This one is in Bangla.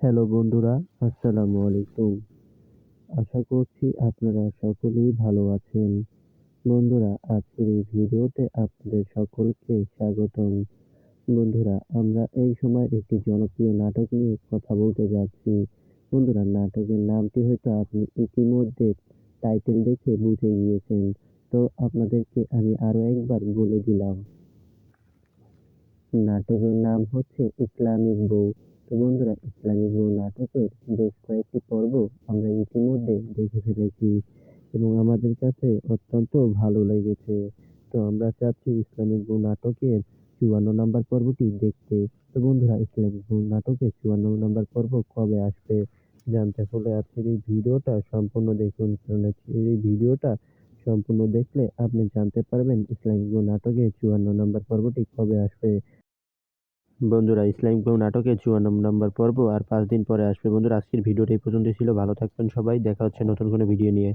হ্যালো বন্ধুরা, আসসালামু আলাইকুম। আশা করছি আপনারা সকলেই ভালো আছেন। বন্ধুরা, আজকের এই ভিডিওতে আপনাদের সকলকে স্বাগতম। বন্ধুরা, আমরা এই সময় একটি জনপ্রিয় নাটক নিয়ে কথা বলতে যাচ্ছি। বন্ধুরা, নাটকের নামটি হয়তো আপনি ইতিমধ্যে টাইটেল দেখে বুঝে গিয়েছেন। তো আপনাদেরকে আমি আরো একবার বলে দিলাম। নাটকের নাম হচ্ছে ইসলামিক বউ। তো বন্ধুরা, ইসলামিক বউ নাটকের বেশ কয়েকটি পর্ব আমরা ইতিমধ্যে দেখে ফেলেছি এবং আমাদের কাছে অত্যন্ত ভালো লেগেছে। তো আমরা চাচ্ছি ইসলামিক বউ নাটকের ৫৪ নাম্বার পর্বটি দেখতে। তো বন্ধুরা, ইসলামিক বউ নাটকের ৫৪ নাম্বার পর্ব কবে আসবে জানতে হলে আজকের এই ভিডিওটা সম্পূর্ণ দেখুন, কারণ আজকের এই ভিডিওটা সম্পূর্ণ দেখলে আপনি জানতে পারবেন ইসলামিক বউ নাটকের ৫৪ নাম্বার পর্বটি কবে আসবে। বন্ধুরা, ইসলামিক বউ নাটকের ৫৪ নম্বর পর্ব আর ৫ দিন পরে আসবে। বন্ধুরা, আজকের ভিডিওটা এই পর্যন্তই ছিল। ভালো থাকবেন সবাই। দেখা হচ্ছে নতুন কোনো ভিডিও নিয়ে।